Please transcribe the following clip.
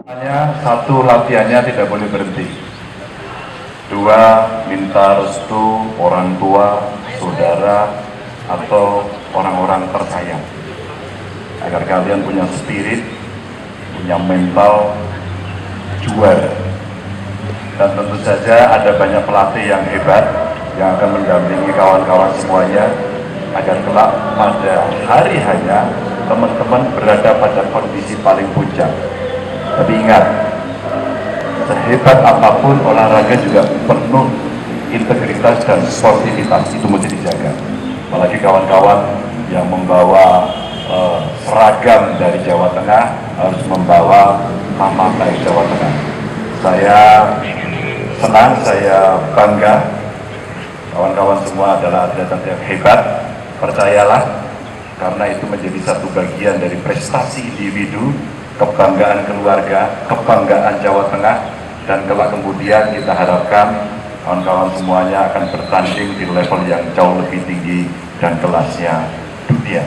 Satu, latihannya tidak boleh berhenti. Dua, minta restu orang tua, saudara, atau orang-orang tersayang agar kalian punya spirit, punya mental juara. Dan tentu saja ada banyak pelatih yang hebat yang akan mendampingi kawan-kawan semuanya agar kelak pada hari hanya teman-teman berada pada kondisi paling puncak. Tapi ingat, sehebat apapun olahraga juga penuh integritas dan sportivitas, itu mesti dijaga. Apalagi kawan-kawan yang membawa seragam dari Jawa Tengah harus membawa nama baik Jawa Tengah. Saya senang, saya bangga. Kawan-kawan semua adalah atlet-atlet yang hebat, percayalah, karena itu menjadi satu bagian dari prestasi individu, kebanggaan keluarga, kebanggaan Jawa Tengah, dan kelak kemudian kita harapkan kawan-kawan semuanya akan bertanding di level yang jauh lebih tinggi dan kelasnya dunia.